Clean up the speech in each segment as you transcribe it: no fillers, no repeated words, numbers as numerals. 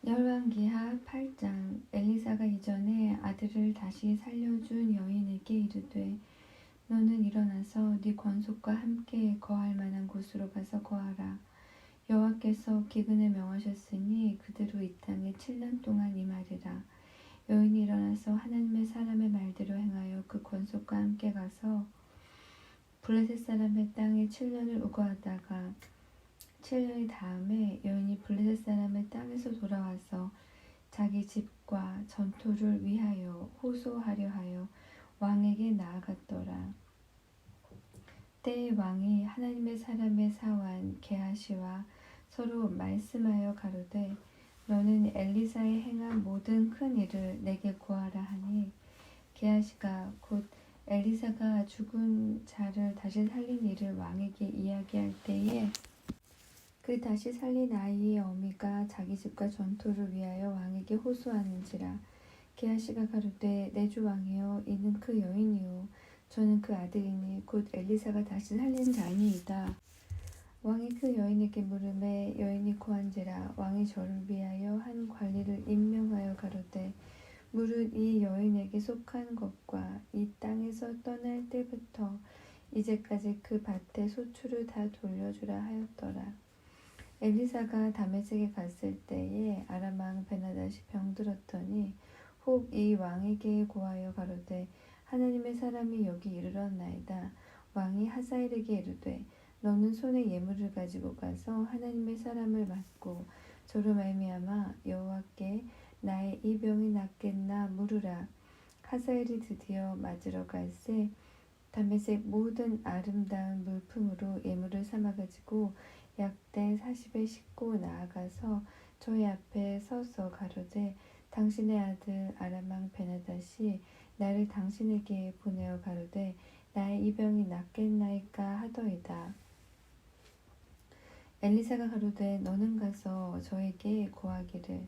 열왕기하 8장. 엘리사가 이전에 아들을 다시 살려준 여인에게 이르되 너는 일어나서 네 권속과 함께 거할 만한 곳으로 가서 거하라. 여호와께서 기근을 명하셨으니 그대로 이 땅에 7년 동안 임하리라. 여인이 일어나서 하나님의 사람의 말대로 행하여 그 권속과 함께 가서 블레셋 사람의 땅에 7년을 우거하다가 7년이 다음에 여인이 블레셋 사람의 땅에서 돌아와서 자기 집과 전토를 위하여 호소하려 하여 왕에게 나아갔더라. 때에 왕이 하나님의 사람의 사환 게하시와 서로 말씀하여 가로되 너는 엘리사의 행한 모든 큰 일을 내게 고하라 하니 게하시가 곧 엘리사가 죽은 자를 다시 살린 일을 왕에게 이야기할 때에 그 다시 살린 아이의 어미가 자기 집과 전토를 위하여 왕에게 호소하는지라. 게하시가 가로되 내 주 왕이여 이는 그 여인이요 저는 그 아들이니 곧 엘리사가 다시 살린 자니이다. 왕이 그 여인에게 물으매 여인이 고한지라. 왕이 저를 위하여 한 관리를 임명하여 가로되 무릇 이 여인에게 속한 것과 이 땅에서 떠날 때부터 이제까지 그 밭의 소출을 다 돌려주라 하였더라. 엘리사가 다메섹에 갔을 때에 아람 왕 베나닷이 병들었더니 혹 이 왕에게 고하여 가로되 하나님의 사람이 여기 이르렀나이다. 왕이 하사엘에게 이르되 너는 손에 예물을 가지고 가서 하나님의 사람을 맞고 저로 말미암아 여호와께 나의 이 병이 낫겠나 물으라. 하사엘이 드디어 맞으러 갈새 다메섹 모든 아름다운 물품으로 예물을 삼아가지고 약대 40에 싣고 나아가서 저희 앞에 서서 가로되 당신의 아들 아람 왕 베나닷이 나를 당신에게 보내어 가로되 나의 이 병이 낫겠나이까 하더이다. 엘리사가 가로되 너는 가서 저에게 고하기를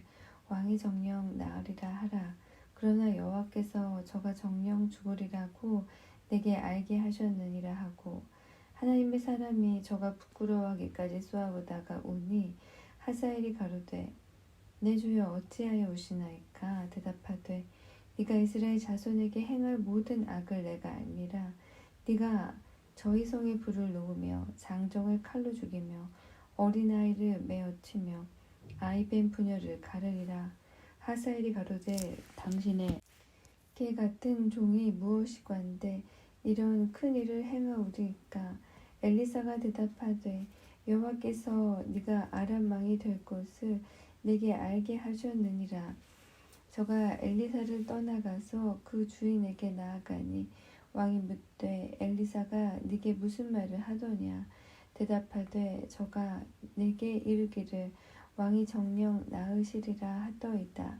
왕이 정령 나으리라 하라. 그러나 여호와께서 저가 정령 죽으리라고 내게 알게 하셨느니라 하고 하나님의 사람이 저가 부끄러워하기까지 쏘아보다가 오니 하사엘이 가로되 내 주여 어찌하여 오시나이까. 대답하되 네가 이스라엘 자손에게 행할 모든 악을 내가 알미라. 네가 저희 성에 불을 놓으며 장정을 칼로 죽이며 어린아이를 매어 치며 아이벤 부녀를 가르리라. 하사엘이 가로되 당신의 개 같은 종이 무엇이관데 이런 큰 일을 행하오리까. 엘리사가 대답하되 여호와께서 네가 아람 왕이 될 것을 내게 알게 하셨느니라. 저가 엘리사를 떠나가서 그 주인에게 나아가니 왕이 묻되 엘리사가 네게 무슨 말을 하더냐. 대답하되 저가 내게 이르기를 왕이 정령 나으시리라 하더이다.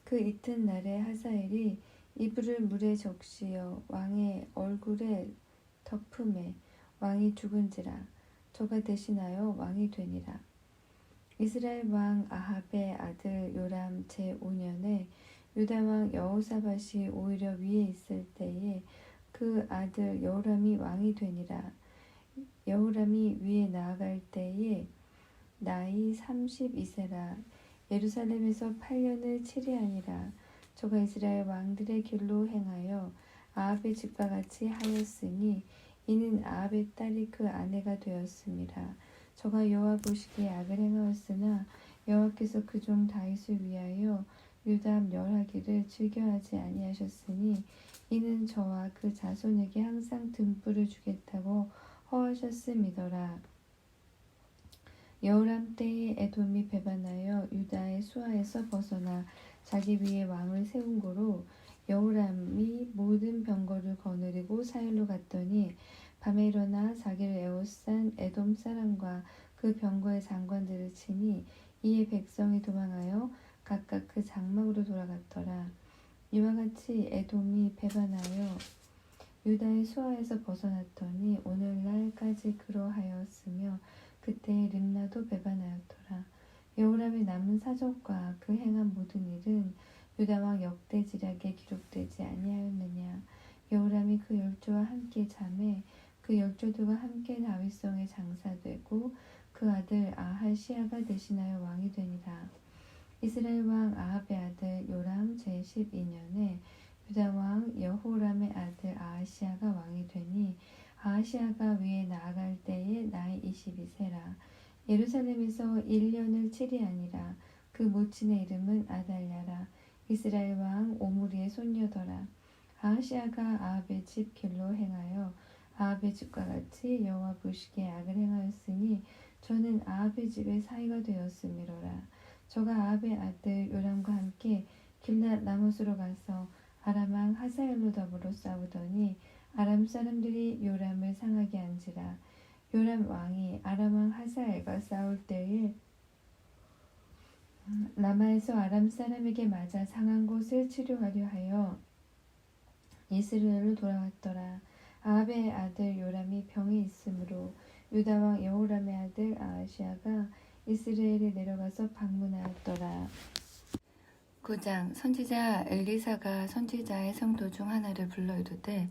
그 이튿날에 하사엘이 이불을 물에 적시어 왕의 얼굴에 덮음에 왕이 죽은지라. 저가 대신하여 왕이 되니라. 이스라엘 왕 아합의 아들 요람 제5년에 유다 왕 여호사밧이 오히려 위에 있을 때에 그 아들 여호람이 왕이 되니라. 여호람이 위에 나아갈 때에 나이 32세라. 예루살렘에서 8년을 치리하니라. 저가 이스라엘 왕들의 길로 행하여 아합의 집과 같이 하였으니 이는 아합의 딸이 그 아내가 되었음이라. 저가 여호와 보시기에 악을 행하였으나 여호와께서 그 종 다윗을 위하여 유다 멸하기를 즐겨하지 아니하셨으니 이는 저와 그 자손에게 항상 등불을 주겠다고 허하셨음이더라. 여호람 때에 에돔이 배반하여 유다의 수하에서 벗어나 자기 위에 왕을 세운 고로 여호람이 모든 병거를 거느리고 사일로 갔더니 밤에 일어나 자기를 에워싼 에돔 사람과 그 병거의 장관들을 치니 이에 백성이 도망하여 각각 그 장막으로 돌아갔더라. 이와 같이 에돔이 배반하여 유다의 수하에서 벗어났더니 오늘날까지 그러하였으며 그때 림나도 배반하였더라. 여호람의 남은 사적과 그 행한 모든 일은 유다 왕 역대지략에 기록되지 아니하였느냐. 여호람이 그 열조와 함께 잠에 그 열조들과 함께 다윗성에 장사되고 그 아들 아하시아가 대신하여 왕이 되니라. 이스라엘 왕 아합의 아들 요람 제12년에 유다 왕 여호람의 아들 아하시아가 왕이 되니 아하시아가 위에 나아갈 때에 나이 22세라. 예루살렘에서 1년을 치리하니라. 그 모친의 이름은 아달랴라. 이스라엘 왕 오므리의 손녀더라. 아하시아가 아합의 집 길로 행하여 아합의 집과 같이 여호와 보시기에 악을 행하였으니 저는 아합의 집의 사이가 되었음이로라. 저가 아합의 아들 요람과 함께 길랏 라못으로 가서 아람 왕 하사엘로 더불어 싸우더니 아람 사람들이 요람을 상하게 한지라. 요람 왕이 아람 왕 하사엘과 싸울 때에 라마에서 아람 사람에게 맞아 상한 곳을 치료하려 하여 이스라엘로 돌아왔더라. 아합의 아들 요람이 병이 있으므로 유다 왕 여호람의 아들 아하시아가 이스라엘에 내려가서 방문하였더라. 9장. 선지자 엘리사가 선지자의 성도 중 하나를 불러 이르되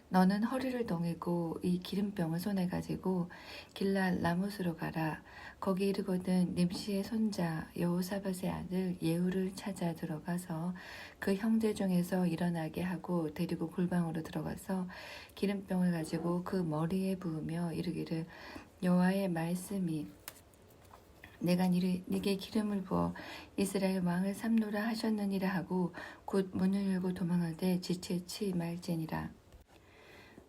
너는 허리를 동이고 이 기름병을 손에 가지고 길랏 라못으로 가라. 거기 이르거든 nim시의 손자 여호사밧의 아들 예후를 찾아 들어가서 그 형제 중에서 일어나게 하고 데리고 골방으로 들어가서 기름병을 가지고 그 머리에 부으며 이르기를 여호와의 말씀이 내가 네게 기름을 부어 이스라엘 왕을 삼노라 하셨느니라 하고 곧 문을 열고 도망하되 지체치 말지니라.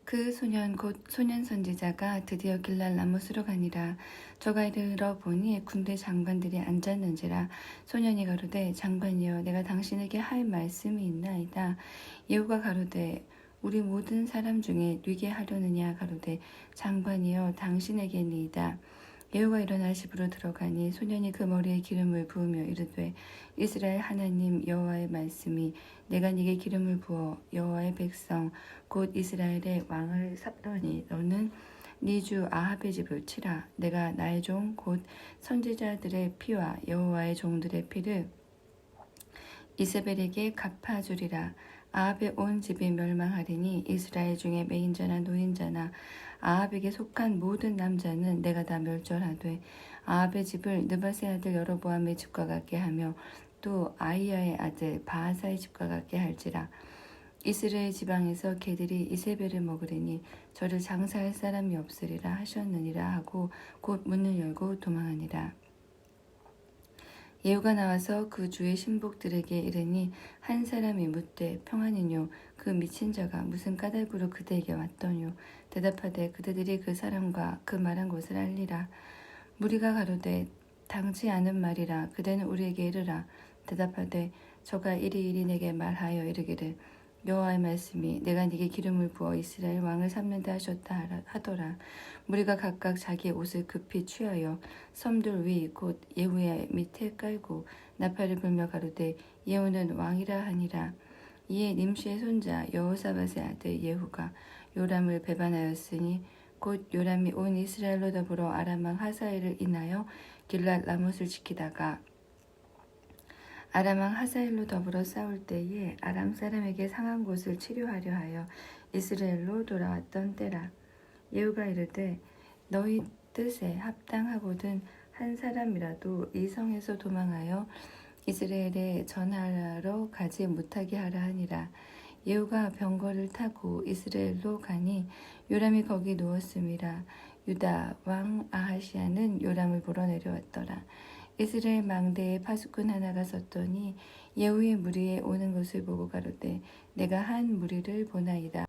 그 소년 곧 소년 선지자가 드디어 길랏 라못으로 가니라. 저가 이르러 보니 군대 장관들이 앉았는지라. 소년이 가로되 장관이여 내가 당신에게 할 말씀이 있나이다. 예후가 가로되 우리 모든 사람 중에 뉘게 하려느냐. 가로되 장관이여 당신에게니이다. 예후가 일어나 집으로 들어가니 소년이 그 머리에 기름을 부으며 이르되 이스라엘 하나님 여호와의 말씀이 내가 네게 기름을 부어 여호와의 백성 곧 이스라엘의 왕을 삼노니 너는 네 주 아합의 집을 치라. 내가 나의 종 곧 선지자들의 피와 여호와의 종들의 피를 이세벨에게 갚아주리라. 아합의 온 집이 멸망하리니 이스라엘 중에 매인자나 노인자나 아합에게 속한 모든 남자는 내가 다 멸절하되 아합의 집을 느밧의 아들 여로보암의 집과 같게 하며 또 아이야의 아들 바하사의 집과 같게 할지라. 이스라엘 지방에서 개들이 이세벨을 먹으리니 저를 장사할 사람이 없으리라 하셨느니라 하고 곧 문을 열고 도망하니라. 예후가 나와서 그 주의 신복들에게 이르니 한 사람이 묻되 평안이뇨 그 미친 자가 무슨 까닭으로 그대에게 왔더뇨. 대답하되 그대들이 그 사람과 그 말한 것을 알리라. 무리가 가로되 당치 않은 말이라. 그대는 우리에게 이르라. 대답하되 저가 이리 내게 말하여 이르기를 여호와의 말씀이 내가 네게 기름을 부어 이스라엘 왕을 삼는다 하셨다 하더라. 무리가 각각 자기의 옷을 급히 취하여 섬들 위 곧 예후의 밑에 깔고 나팔을 불며 가로되 예후는 왕이라 하니라. 이에 nim시의 손자 여호사밧의 아들 예후가 요람을 배반하였으니 곧 요람이 온 이스라엘로 더불어 아람 왕 하사엘을 인하여 길랏 라못을 지키다가 아람 왕 하사엘로 더불어 싸울 때에 아람 사람에게 상한 곳을 치료하려 하여 이스라엘로 돌아왔던 때라. 예후가 이르되 너희 뜻에 합당하거든 한 사람이라도 이 성에서 도망하여 이스라엘에 전하러 가지 못하게 하라 하니라. 예후가 병거를 타고 이스라엘로 가니 요람이 거기 누웠음이라. 유다 왕 아하시아는 요람을 보러 내려왔더라. 이스라엘 망대에 파수꾼 하나가 섰더니 예후의 무리에 오는 것을 보고 가로되 내가 한 무리를 보나이다.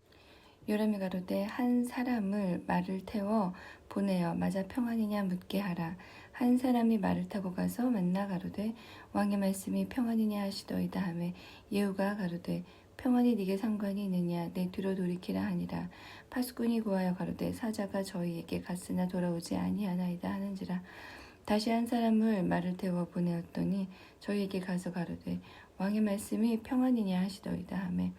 요람이 가로되 한 사람을 말을 태워 보내어 맞아 평안이냐 묻게 하라. 한 사람이 말을 타고 가서 만나 가로되 왕의 말씀이 평안이냐 하시더이다 하매 예후가 가로되 평안이 네게 상관이 있느냐 내 뒤로 돌이키라 하니라. 파수꾼이 고하여 가로되 사자가 저희에게 갔으나 돌아오지 아니하나이다 하는지라. 다시 한 사람을 말을 태워 보내었더니 저희에게 가서 가로되 왕의 말씀이 평안이냐 하시더이다 하매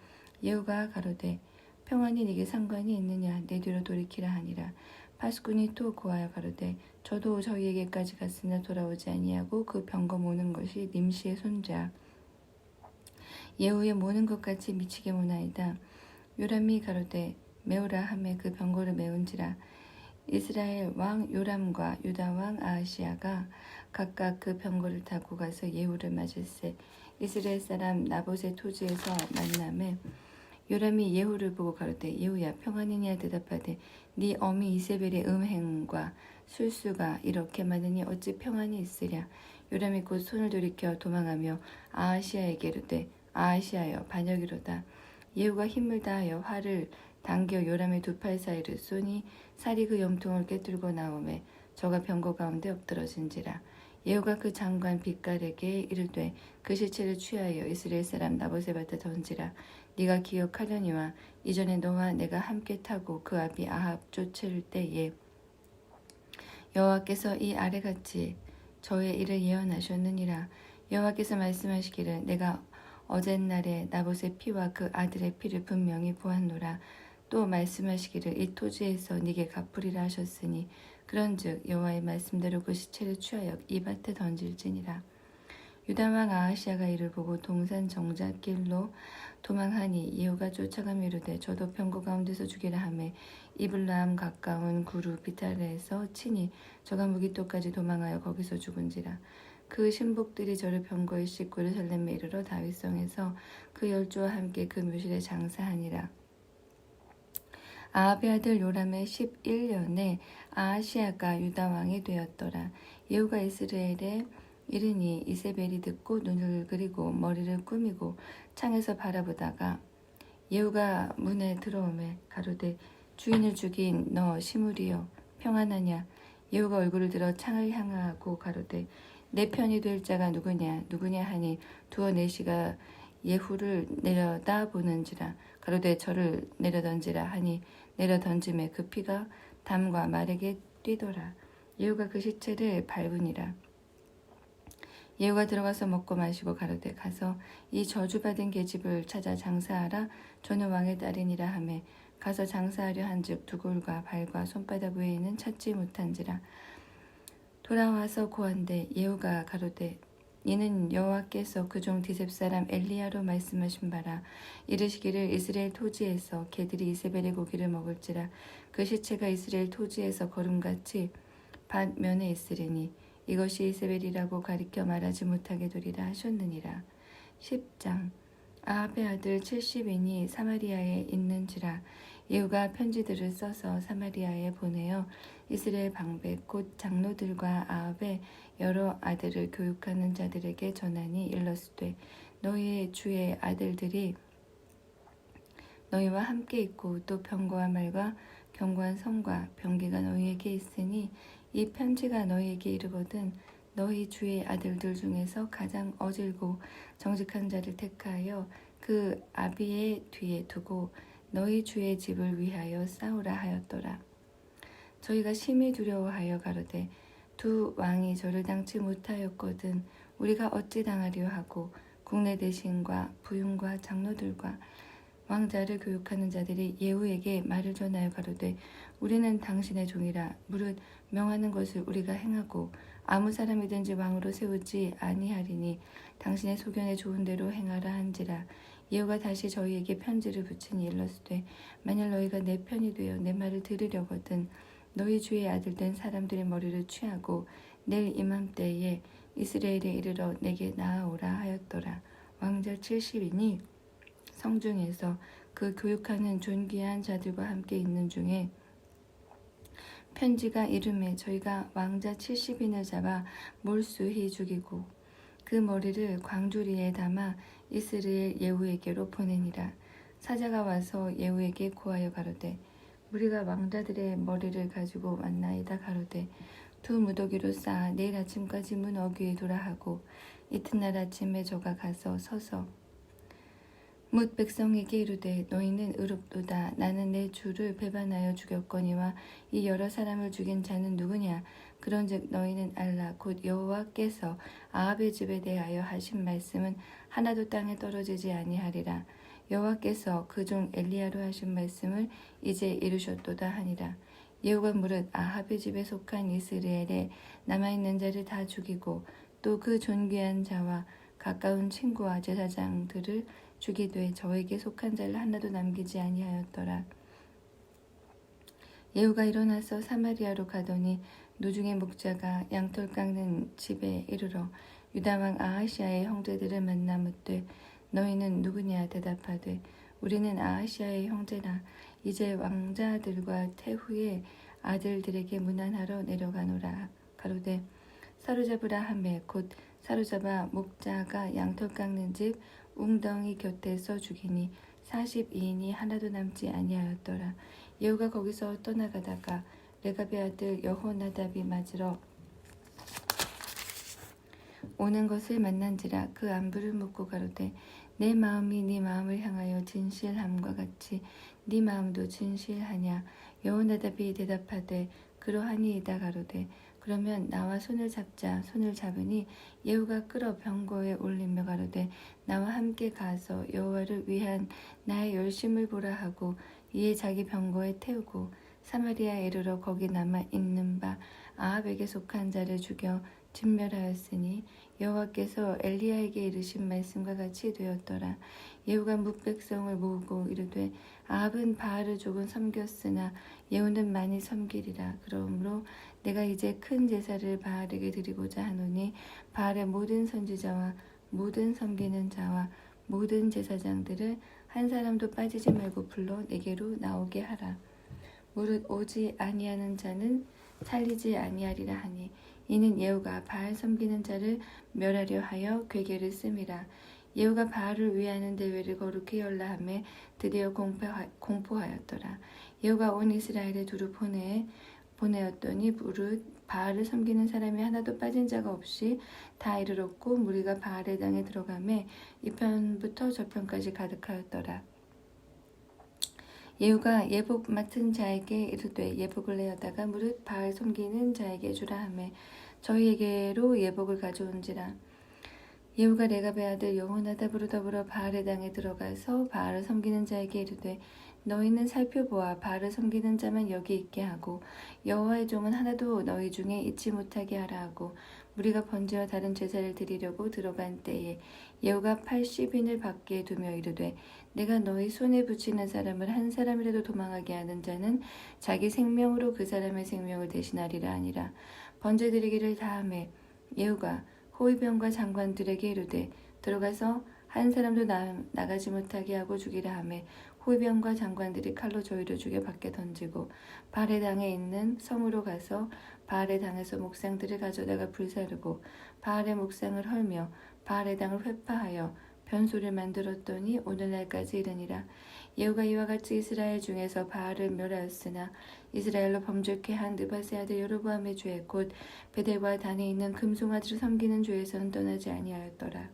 예후가 가로되 평안이 네게 상관이 있느냐 내 뒤로 돌이키라 하니라. 파수꾼이 또 고하여 가로되 저도 저희에게까지 갔으나 돌아오지 아니하고 그 병거 모는 것이 nim시의 손자 예후의 모는 것 같이 미치게 모나이다. 요람이 가로되 메우라 하매 그 병거를 메운지라. 이스라엘 왕 요람과 유다 왕 아하시야가 각각 그 병거를 타고 가서 예후를 맞을세. 이스라엘 사람 나봇의 토지에서 만남에 요람이 예후를 보고 가로되 예후야 평안이냐 대답하되 네 어미 이세벨의 음행과 술수가 이렇게 많으니 어찌 평안이 있으랴. 요람이 곧 손을 돌이켜 도망하며 아하시야에게 이르되 아하시야여 반역이로다. 예후가 힘을 다하여 활을 당겨 요람의 두 팔 사이를 쏘니 살이 그 염통을 꿰뚫고 나오매 저가 병거 가운데 엎드러진지라. 예후가 그 장관 빛깔에게 이르되 그 시체를 취하여 이스라엘 사람 나봇의 밭에 던지라. 네가 기억하려니와 이전에 너와 내가 함께 타고 그 아비 아합 쫓을 때에 여호와께서 이 아래같이 저의 일을 예언하셨느니라. 여호와께서 말씀하시기를 내가 어젯날에 나봇의 피와 그 아들의 피를 분명히 보았노라. 또 말씀하시기를 이 토지에서 네게 갚으리라 하셨으니 그런즉 여호와의 말씀대로 그 시체를 취하여 이 밭에 던질지니라. 유다 왕 아하시야가 이를 보고 동산 정잣길로 도망하니 예후가 쫓아가며 이르되 저도 병거 가운데서 죽이라 하매 이블람 가까운 구루 비탈에서 치니 저가 무기토까지 도망하여 거기서 죽은지라. 그 신복들이 저를 병거에 싣고 예루살렘에 이르러 다윗성에서 그 열조와 함께 그 묘실에 장사하니라. 아합의 아들 요람의 11년에 아하시야가 유다 왕이 되었더라. 예후가 이스라엘에 이르니 이세벨이 듣고 눈을 그리고 머리를 꾸미고 창에서 바라보다가 예후가 문에 들어오매 가로되 주인을 죽인 너 시므리여 평안하냐. 예후가 얼굴을 들어 창을 향하고 가로되 내 편이 될 자가 누구냐 하니 두어 내시가 예후를 내려다 보는지라. 가로되 저를 내려던지라 하니 내려던짐에 그 피가 담과 말에게 뛰더라. 예후가 그 시체를 밟으니라. 예후가 들어가서 먹고 마시고 가로되 가서 이 저주받은 계집을 찾아 장사하라. 저는 왕의 딸이니라 하매 가서 장사하려 한즉 두골과 발과 손바닥 외에는 찾지 못한지라. 돌아와서 고한데 예후가 가로되 이는 여호와께서 그종 디셉 사람 엘리야로 말씀하신 바라. 이르시기를 이스라엘 토지에서 개들이 이세벨의 고기를 먹을지라. 그 시체가 이스라엘 토지에서 거름같이 밭 면에 있으리니 이것이 이세벨이라고 가리켜 말하지 못하게 되리라 하셨느니라. 10장. 아합의 아들 70인이 사마리아에 있는지라. 예후가 편지들을 써서 사마리아에 보내어 이스라엘 방백 곧 장로들과 아합의 여러 아들을 교육하는 자들에게 전하니 일러스되 너희의 주의 아들들이 너희와 함께 있고 또 병거와 말과 견고한 성과 병기가 너희에게 있으니 이 편지가 너희에게 이르거든 너희 주의 아들들 중에서 가장 어질고 정직한 자를 택하여 그 아비의 뒤에 두고 너희 주의 집을 위하여 싸우라 하였더라. 저희가 심히 두려워하여 가로되 두 왕이 저를 당치 못하였거든 우리가 어찌 당하려 하고 국내 대신과 부윤과 장로들과 왕자를 교육하는 자들이 예후에게 말을 전하여 가로되 우리는 당신의 종이라 무릇 명하는 것을 우리가 행하고 아무 사람이든지 왕으로 세우지 아니하리니 당신의 소견에 좋은 대로 행하라 한지라. 예후가 다시 저희에게 편지를 붙이니 일러스되 만일 너희가 내 편이 되어 내 말을 들으려거든 너희 주의 아들 된 사람들의 머리를 취하고 내일 이맘때에 이스라엘에 이르러 내게 나아오라 하였더라. 왕자 70인이 성중에서 그 교육하는 존귀한 자들과 함께 있는 중에 편지가 이름에 저희가 왕자 70인을 잡아 몰수히 죽이고 그 머리를 광주리에 담아 이스라엘 예후에게로 보내니라. 사자가 와서 예후에게 고하여 가로되 우리가 왕자들의 머리를 가지고 왔나이다. 가로되 두 무더기로 쌓아 내일 아침까지 문 어귀에 두라 하고 이튿날 아침에 저가 가서 서서 뭇 백성에게 이르되 너희는 의롭도다. 나는 내 주를 배반하여 죽였거니와 이 여러 사람을 죽인 자는 누구냐. 그런즉 너희는 알라. 곧 여호와께서 아합의 집에 대하여 하신 말씀은 하나도 땅에 떨어지지 아니하리라. 여호와께서 그 종 엘리야로 하신 말씀을 이제 이루셨도다 하니라. 예후가 무릇 아합의 집에 속한 이스라엘에 남아있는 자를 다 죽이고 또 그 존귀한 자와 가까운 친구와 제사장들을 죽이되 저에게 속한 자를 하나도 남기지 아니하였더라. 예후가 일어나서 사마리아로 가더니 노중의 목자가 양털 깎는 집에 이르러 유다왕 아하시아의 형제들을 만나 묻되 너희는 누구냐 대답하되 우리는 아하시아의 형제라. 이제 왕자들과 태후의 아들들에게 문안하러 내려가노라. 가로되 사로잡으라 하매 곧 사로잡아 목자가 양털 깎는 집 웅덩이 곁에서 죽이니 42인이 하나도 남지 아니하였더라. 예후가 거기서 떠나가다가 레갑의 아들 여호나답이 맞으러 오는 것을 만난지라. 그 안부를 묻고 가로되 내 마음이 네 마음을 향하여 진실함과 같이 네 마음도 진실하냐. 여호나답이 대답하되 그러하니이다. 가로되 그러면 나와 손을 잡자. 손을 잡으니 예후가 끌어 병거에 올리며 가로되 나와 함께 가서 여호와를 위한 나의 열심을 보라 하고 이에 자기 병거에 태우고 사마리아에 이르러 거기 남아 있는 바 아합에게 속한 자를 죽여 진멸하였으니 여호와께서 엘리야에게 이르신 말씀과 같이 되었더라. 예후가 뭇백성을 모으고 이르되 아합은 바알을 조금 섬겼으나 예후는 많이 섬기리라. 그러므로 내가 이제 큰 제사를 바알에게 드리고자 하노니 바알의 모든 선지자와 모든 섬기는 자와 모든 제사장들을 한 사람도 빠지지 말고 불러 내게로 나오게 하라. 무릇 오지 아니하는 자는 살리지 아니하리라 하니 이는 예후가 바알 섬기는 자를 멸하려 하여 괴계를 씀이라. 예후가 바알을 위하는 대회를 거룩히 열라 하매 드디어 공포하였더라. 예후가 온 이스라엘에 두루 보내었더니 무릇 바알을 섬기는 사람이 하나도 빠진 자가 없이 다 이르렀고 무리가 바알의 땅에 들어가매 이편부터 저편까지 가득하였더라. 예후가 예복 맡은 자에게 이르되 예복을 내어다가 무릇 바알 섬기는 자에게 주라 하매 저희에게로 예복을 가져온지라. 예후가 레갑의 아들 여호나답으로 더불어 바알의 땅에 들어가서 바알을 섬기는 자에게 이르되 너희는 살펴보아 바알을 섬기는 자만 여기 있게 하고 여호와의 종은 하나도 너희 중에 잊지 못하게 하라 하고 무리가 번제와 다른 제사를 드리려고 들어간 때에 예후가 80인을 밖에 두며 이르되 내가 너희 손에 붙이는 사람을 한 사람이라도 도망하게 하는 자는 자기 생명으로 그 사람의 생명을 대신하리라 하니라. 번제 드리기를 다하매 예후가 호위병과 장관들에게 이르되 들어가서 한 사람도 나가지 못하게 하고 죽이라 하매 호위병과 장관들이 칼로 저희를 죽여 밖에 던지고 바알의 당에 있는 성으로 가서 바알의 당에서 목상들을 가져다가 불사르고 바알의 목상을 헐며 바알의 당을 회파하여 변소를 만들었더니 오늘날까지 이르니라. 예후가 이와 같이 이스라엘 중에서 바알을 멸하였으나 이스라엘로 범죄케 한 느밧의 아들 여로보암의 죄 곧 베델과 단에 있는 금송아지를 섬기는 죄에서는 떠나지 아니하였더라.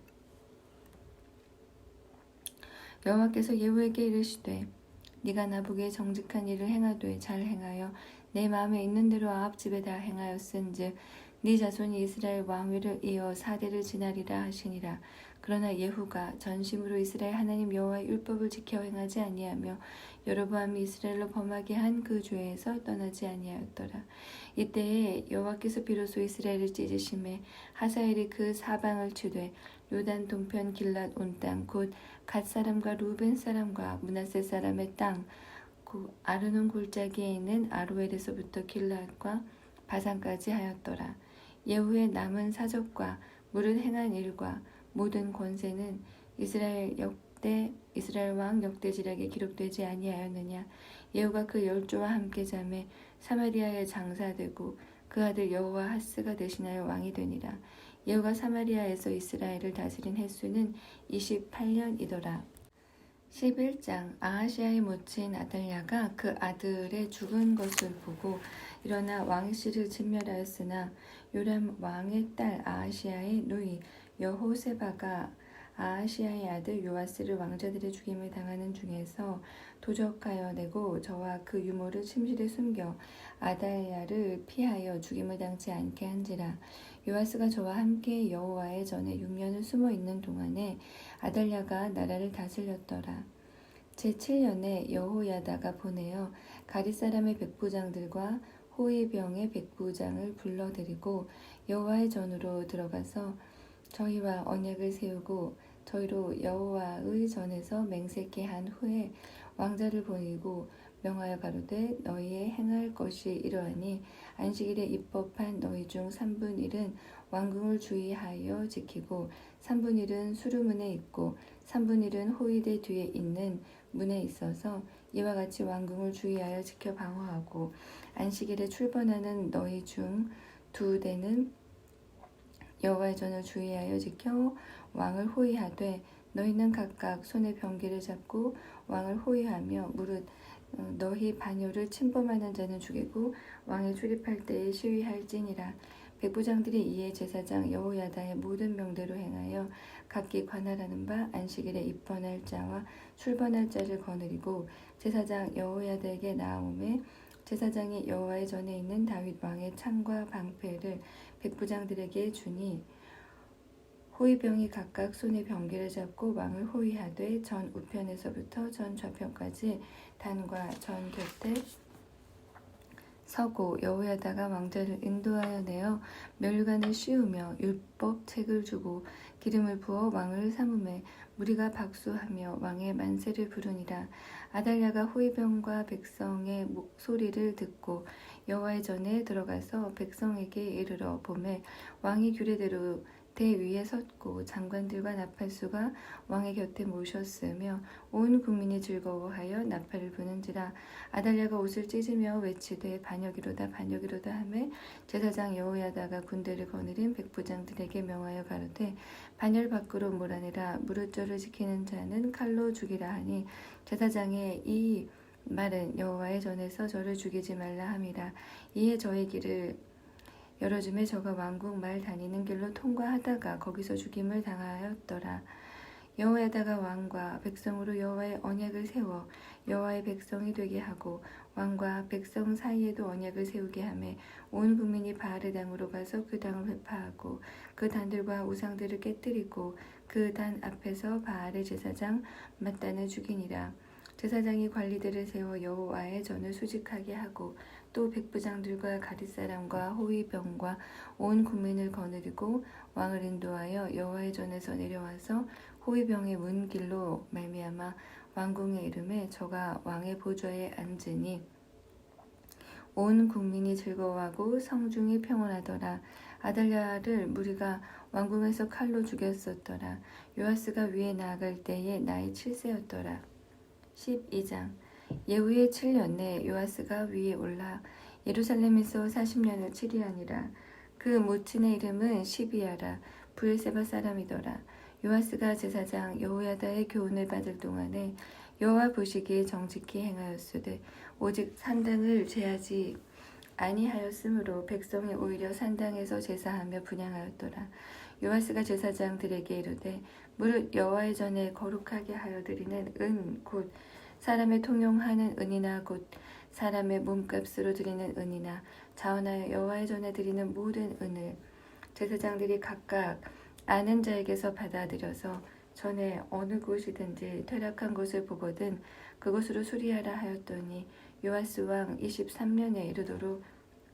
여호와께서 예후에게 이르시되 네가 나보기에 정직한 일을 행하되 잘 행하여 내 마음에 있는 대로 아합 집에 다 행하였은즉 네 자손이 이스라엘 왕위를 이어 4대를 지나리라 하시니라. 그러나 예후가 전심으로 이스라엘 하나님 여호와의 율법을 지켜 행하지 아니하며 여로보암이 이스라엘로 범하게 한 그 죄에서 떠나지 아니하였더라. 이때에 여호와께서 비로소 이스라엘을 찢으심에 하사엘이 그 사방을 치되 요단 동편 길랏 온 땅 곧 갓 사람과 루벤 사람과 므낫세 사람의 땅 아르논 골짜기에 있는 아로엘에서부터 길랏과 바산까지 하였더라. 예후의 남은 사적과 무릇 행한 일과 모든 권세는 이스라엘 왕 역대지략에 기록되지 아니하였느냐. 예후가 그 열조와 함께 잠에 사마리아에 장사되고 그 아들 여호와하스가 대신하여 왕이 되니라. 예후가 사마리아에서 이스라엘을 다스린 횟수는 28년이더라. 11장. 아하시아의 모친 아달랴가 그 아들의 죽은 것을 보고 일어나 왕실을 진멸하였으나 요람 왕의 딸 아하시아의 누이 여호세바가 아하시아의 아들 요아스를 왕자들의 죽임을 당하는 중에서 도적하여 내고 저와 그 유모를 침실에 숨겨 아달랴를 피하여 죽임을 당치 않게 한지라. 요아스가 저와 함께 여호와의 전에 6년을 숨어 있는 동안에 아달랴가 나라를 다스렸더라. 제7년에 여호야다가 보내어 가릿 사람의 백부장들과 호위병의 백부장을 불러들이고 여호와의 전으로 들어가서 저희와 언약을 세우고 저희로 여호와의 전에서 맹세케 한 후에 왕자를 보이고 명하여 가로되 너희의 행할 것이 이러하니 안식일에 입법한 너희 중 3분의 1은 왕궁을 주의하여 지키고 3분의 1은 수루문에 있고 3분의 1은 호위대 뒤에 있는 문에 있어서 이와 같이 왕궁을 주의하여 지켜 방어하고 안식일에 출번하는 너희 중 2대는 여호와의 전을 주의하여 지켜 왕을 호위하되 너희는 각각 손에 병기를 잡고 왕을 호위하며 무릇 너희 반열을 침범하는 자는 죽이고 왕이 출입할 때에 시위할지니라. 백부장들이 이에 제사장 여호야다의 모든 명대로 행하여 각기 관할하는 바 안식일에 입번할 자와 출번할 자를 거느리고 제사장 여호야다에게 나아오매 제사장이 여호와의 전에 있는 다윗 왕의 창과 방패를 백부장들에게 주니 호위병이 각각 손에 병기를 잡고 왕을 호위하되 전 우편에서부터 전 좌편까지 단과 전 곁에 서고 여호야다가 왕자를 인도하여 내어 멸관을 씌우며 율법 책을 주고 기름을 부어 왕을 삼음에 무리가 박수하며 왕의 만세를 부르니라. 아달랴가 호위병과 백성의 소리를 듣고 여호와의 전에 들어가서 백성에게 이르러 보매 왕이 규례대로 대 위에 섰고 장관들과 나팔수가 왕의 곁에 모셨으며 온 국민이 즐거워하여 나팔을 부는지라. 아달랴가 옷을 찢으며 외치되 반역이로다 반역이로다 하매 제사장 여호야다가 군대를 거느린 백부장들에게 명하여 가로되 반열 밖으로 몰아내라. 무릇 저를 지키는 자는 칼로 죽이라 하니 제사장의 이 말은 여호와의 전에서 저를 죽이지 말라 함이라. 이에 저의 길을 열어줌에 저가 왕궁 말 다니는 길로 통과하다가 거기서 죽임을 당하였더라. 여호야다가 왕과 백성으로 여호와의 언약을 세워 여호와의 백성이 되게 하고 왕과 백성 사이에도 언약을 세우게 하며 온 국민이 바알의 당으로 가서 그 당을 회파하고 그 단들과 우상들을 깨뜨리고 그 단 앞에서 바알의 제사장 mat단을 죽이니라. 제사장이 관리들을 세워 여호와의 전을 수직하게 하고 또 백부장들과 가릿사람과 호위병과 온 국민을 거느리고 왕을 인도하여 여호와의 전에서 내려와서 호위병의 문 길로 말미암아 왕궁에 이르매 저가 왕의 보좌에 앉으니 온 국민이 즐거워하고 성중이 평온하더라. 아달랴를 무리가 왕궁에서 칼로 죽였었더라. 요아스가 위에 나아갈 때에 나이 7세였더라. 12장 예후의 7년에 요아스가 위에 올라 예루살렘에서 40년을 치리하니라. 그 모친의 이름은 시비야라. 브엘세바 사람이더라. 요아스가 제사장 여호야다의 교훈을 받을 동안에 여호와 보시기에 정직히 행하였으되 오직 산당을 제하지 아니하였으므로 백성이 오히려 산당에서 제사하며 분향하였더라. 요아스가 제사장들에게 이르되 무릇 여호와의 전에 거룩하게 하여 드리는 은 곧 사람의 통용하는 은이나 곧 사람의 몸값으로 드리는 은이나 자원하여 여호와의 전에 드리는 모든 은을 제사장들이 각각 아는 자에게서 받아들여서 전에 어느 곳이든지 퇴락한 곳을 보거든 그곳으로 수리하라 하였더니 요아스 왕 23년에 이르도록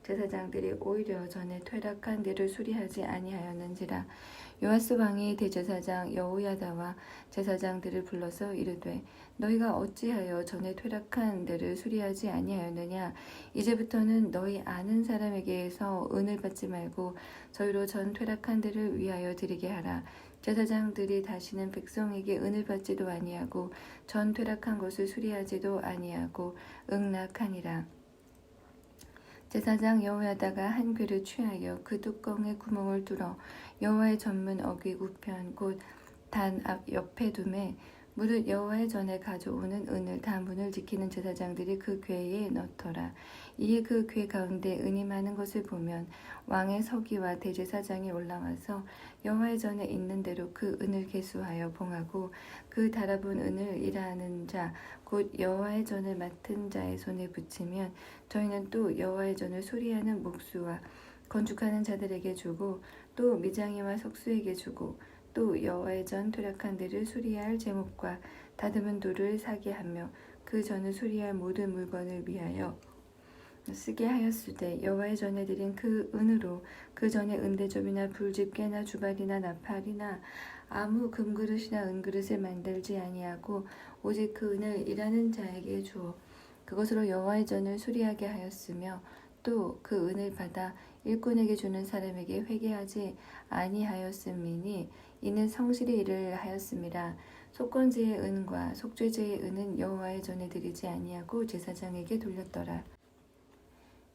제사장들이 오히려 전에 퇴락한 데를 수리하지 아니하였는지라. 요아스 왕이 대제사장 여호야다와 제사장들을 불러서 이르되 너희가 어찌하여 전에 퇴락한 데를 수리하지 아니하였느냐. 이제부터는 너희 아는 사람에게서 은을 받지 말고 저희로 전 퇴락한 데를 위하여 드리게 하라. 제사장들이 다시는 백성에게 은을 받지도 아니하고 전 퇴락한 것을 수리하지도 아니하고 응낙하니라. 제사장 여호야다가 한 궤를 취하여 그 뚜껑에 구멍을 뚫어 여호와의 전문 어귀 우편 곧 단 앞 옆에 두매 무릇 여호와의 전에 가져오는 은을 다 문을 지키는 제사장들이 그 궤에 넣더라. 이에 그 궤 가운데 은이 많은 것을 보면 왕의 서기와 대제사장이 올라와서 여호와의 전에 있는 대로 그 은을 계수하여 봉하고 그 달아본 은을 일하는 자 곧 여호와의 전을 맡은 자의 손에 붙이면 저희는 또 여호와의 전을 수리하는 목수와 건축하는 자들에게 주고 또 미장이와 석수에게 주고 또 여호와의 전 퇴락한 데를 수리할 제목과 다듬은 돌을 사게 하며 그 전을 수리할 모든 물건을 위하여 쓰게 하였으되 여호와의 전에 드린 그 은으로 그 전에 은대접이나 불집게나 주발이나 나팔이나 아무 금그릇이나 은그릇을 만들지 아니하고 오직 그 은을 일하는 자에게 주어 그것으로 여호와의 전을 수리하게 하였으며 또 그 은을 받아 일꾼에게 주는 사람에게 회개하지 아니하였음이니 이는 성실히 일을 하였음이라. 속건제의 은과 속죄제의 은은 여호와의 전에 드리지 아니하고 제사장에게 돌렸더라.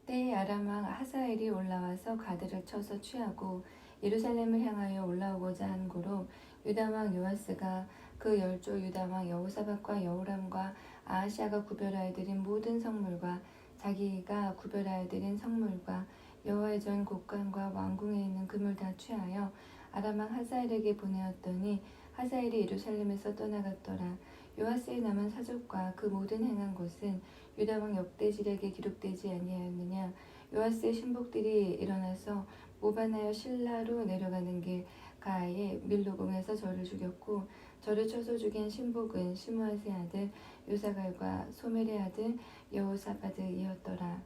때에 아람 왕 하사엘이 올라와서 가드를 쳐서 취하고 예루살렘을 향하여 올라오고자 한 고로 유다 왕 요아스가 그 열조 유다 왕 여호사밧과 여호람과 아하시아가 구별하여 드린 모든 성물과 자기가 구별하여 드린 성물과 여호와의 전 곡간과 왕궁에 있는 금을 다 취하여 아람 왕 하사엘에게 보내었더니 하사엘이 예루살렘에서 떠나갔더라. 요아스의 남은 사족과 그 모든 행한 것은 유다 왕 역대지략에 기록되지 아니하였느냐. 요아스의 신복들이 일어나서 모반하여 실라로 내려가는 길 가에 밀로공에서 저를 죽였고 저를 쳐서 죽인 신복은 시므아스의 아들 요사갈과 소멜의 아들 여호사밧이었더라.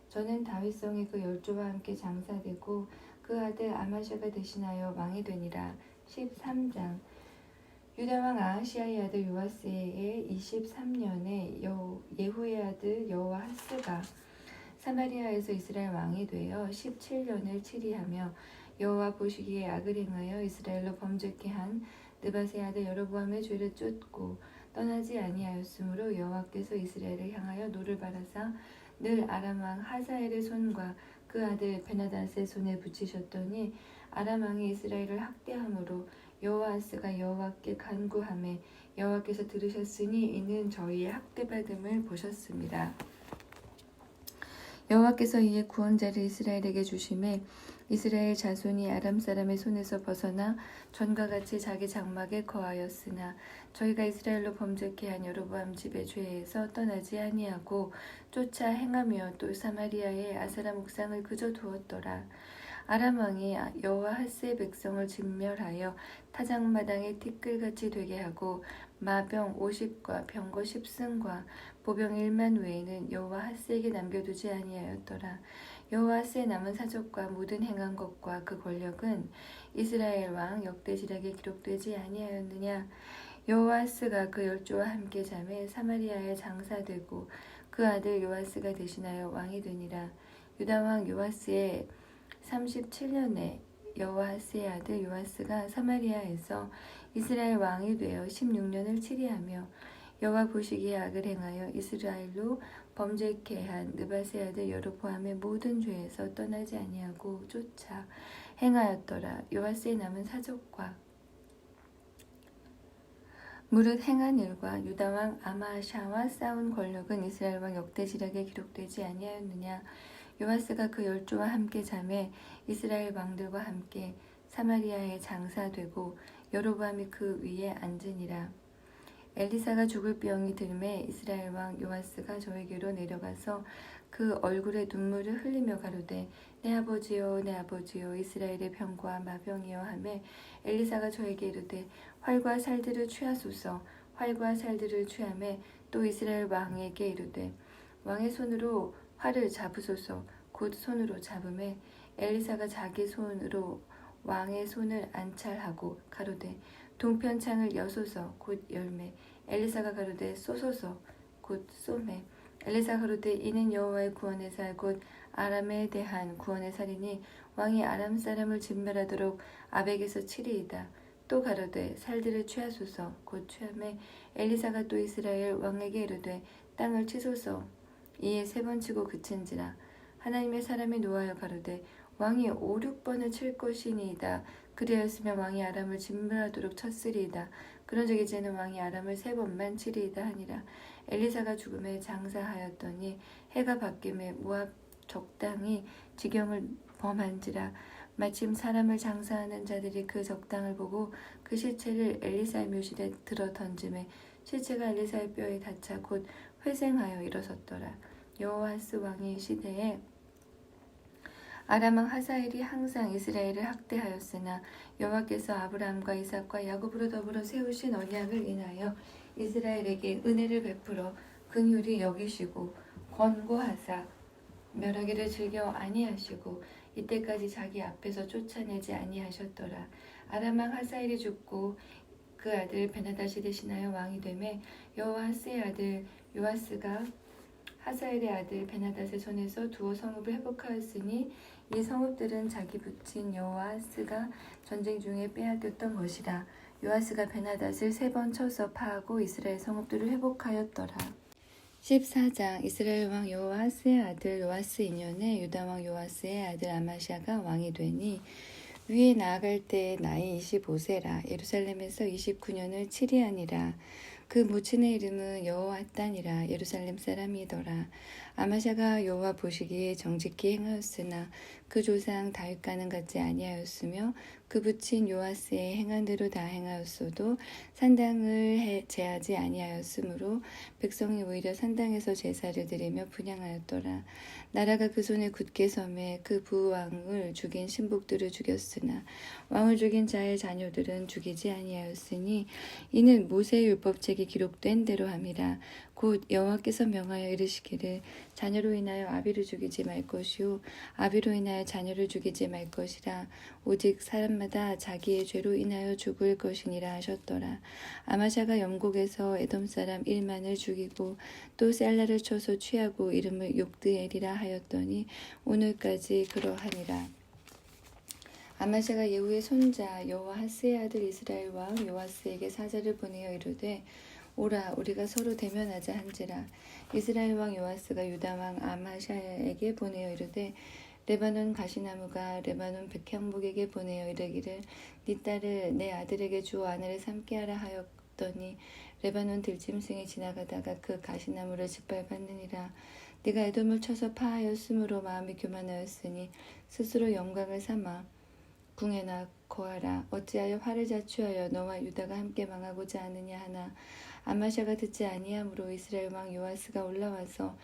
저는 다윗성에 그 열조와 함께 장사되고 그 아들 아마샤가 대신하여 왕이 되니라. 13장. 유다 왕 아하시아의 아들 요아스의 23년에 예후의 아들 여호아하스가 사마리아에서 이스라엘 왕이 되어 17년을 치리하며 여호와 보시기에 악을 행하여 이스라엘로 범죄케 한 느밧의 아들 여로보암의 죄를 쫓고 떠나지 아니하였으므로 여호와께서 이스라엘을 향하여 노를 바라사 늘 아람 왕 하사엘의 손과 그 아들 베나닷의 손에 붙이셨더니 아람 왕이 이스라엘을 학대함으로 여호아스가 여호와께 간구하매 여호와께서 들으셨으니 이는 저희의 학대받음을 보셨습니다. 여호와께서 이에 구원자를 이스라엘에게 주심에 이스라엘 자손이 아람 사람의 손에서 벗어나 전과 같이 자기 장막에 거하였으나 저희가 이스라엘로 범죄케 한 여로보암 집의 죄에서 떠나지 아니하고 쫓아 행하며 또 사마리아의 아사라 묵상을 그저 두었더라. 아람 왕이 여호아하스의 백성을 진멸하여 타작마당에 티끌같이 되게 하고 마병 50과 병거 10승과 보병 1만 외에는 여호아하스에게 남겨두지 아니하였더라. 여호아스의 남은 사족과 모든 행한 것과 그 권력은 이스라엘 왕 역대지략에 기록되지 아니하였느냐. 여호아스가 그 열조와 함께 잠에 사마리아에 장사되고 그 아들 요아스가 대신하여 왕이 되니라. 유다 왕 요아스의 37년에 여호아스의 아들 요아스가 사마리아에서 이스라엘 왕이 되어 16년을 치리하며 여호와 보시기에 악을 행하여 이스라엘로 범죄케 한 느밧의 아들 여로보암의 모든 죄에서 떠나지 아니하고 쫓아 행하였더라. 요아스의 남은 사족과 무릇 행한 일과 유다 왕 아마샤와 싸운 권력은 이스라엘 왕 역대지략에 기록되지 아니하였느냐. 요아스가 그 열조와 함께 잠에 이스라엘 왕들과 함께 사마리아에 장사되고 여로보암이 그 위에 앉으니라. 엘리사가 죽을 병이 들매 이스라엘 왕 요아스가 저에게로 내려가서 그 얼굴에 눈물을 흘리며 가로되 내 아버지여 내 아버지여 이스라엘의 병과 마병이여 하매 엘리사가 저에게 이르되 활과 살들을 취하소서. 활과 살들을 취하매 또 이스라엘 왕에게 이르되 왕의 손으로 활을 잡으소서. 곧 손으로 잡음에 엘리사가 자기 손으로 왕의 손을 안찰하고 가로되 동편창을 여소서. 곧 열매. 엘리사가 가로되 쏘소서. 곧 쏘매. 엘리사가 가로되 이는 여호와의 구원의 살 곧 아람에 대한 구원의 살이니 왕이 아람 사람을 진멸하도록 아벡에서 치리이다. 또 가로되 살들을 취하소서. 곧 취함에 엘리사가 또 이스라엘 왕에게 이르되 땅을 치소서. 이에 3번 치고 그친지라. 하나님의 사람이 노하여 가로되 왕이 5, 6번을 칠 것이니이다. 그리하였으면 왕이 아람을 진멸하도록 쳤으리이다. 그런즉 이제는 왕이 아람을 3번만 치리이다 하니라. 엘리사가 죽음에 장사하였더니 해가 바뀜에 모압 적당히 지경을 범한지라. 마침 사람을 장사하는 자들이 그 적당을 보고 그 시체를 엘리사의 묘실에 들어 던짐에 시체가 엘리사의 뼈에 닿자 곧 회생하여 일어섰더라. 여호아스 왕의 시대에 아람 왕 하사엘이 항상 이스라엘을 학대하였으나 여호와께서 아브라함과 이삭과 야곱으로 더불어 세우신 언약을 인하여 이스라엘에게 은혜를 베풀어 긍휼히 여기시고 권고하사 멸하기를 즐겨 아니하시고 이때까지 자기 앞에서 쫓아내지 아니하셨더라. 아람 왕 하사엘이 죽고 그 아들 베나닷이 대신하여 왕이 되매 여호아스의 아들 요아스가 하사엘의 아들 베나닷의 손에서 두어 성읍을 회복하였으니 이 성읍들은 자기 부친 여호아스가 전쟁 중에 빼앗겼던 것이라. 요아스가 베나닷을 3번 쳐서 파하고 이스라엘 성읍들을 회복하였더라. 14장. 이스라엘 왕 여호아스의 아들 요아스 2년에 유다 왕 요아스의 아들 아마샤가 왕이 되니 위에 나아갈 때의 나이 25세라. 예루살렘에서 29년을 치리하니라. 그 모친의 이름은 여호아단이라. 예루살렘 사람이더라. 아마샤가 여호와 보시기에 정직히 행하였으나 그 조상 다윗과는 같지 아니하였으며 그 부친 요아스의 행한 대로 다 행하였어도 산당을 제하지 아니하였으므로 백성이 오히려 산당에서 제사를 드리며 분향하였더라. 나라가 그 손에 굳게 섬에 그 부왕을 죽인 신복들을 죽였으나 왕을 죽인 자의 자녀들은 죽이지 아니하였으니 이는 모세의 율법책이 기록된 대로 함이라. 곧 여호와께서 명하여 이르시기를 자녀로 인하여 아비를 죽이지 말 것이요 아비로 인하여 자녀를 죽이지 말 것이라. 오직 사람마다 자기의 죄로 인하여 죽을 것이니라 하셨더라. 아마샤가 영곡에서 에돔 사람 1만을 죽이고 또 셀라를 쳐서 취하고 이름을 욕드엘이라 하였더니 오늘까지 그러하니라. 아마샤가 예후의 손자 여호아스의 아들 이스라엘 왕 요아스에게 사자를 보내어 이르되 오라 우리가 서로 대면하자 한지라. 이스라엘 왕 요아스가 유다 왕 아마샤에게 보내어 이르되 레바논 가시나무가 레바논 백향목에게 보내어 이르기를 네 딸을 내 아들에게 주어 아내를 삼게 하라 하였더니 레바논 들짐승이 지나가다가 그 가시나무를 짓밟았느니라. 네가 에돔을 쳐서 파하였으므로 마음이 교만하였으니 스스로 영광을 삼아 궁에나 거하라. 어찌하여 화를 자초하여 너와 유다가 함께 망하고자 하느냐 하나. 아마샤가 듣지 아니하므로 이스라엘 왕 요아스가 올라와서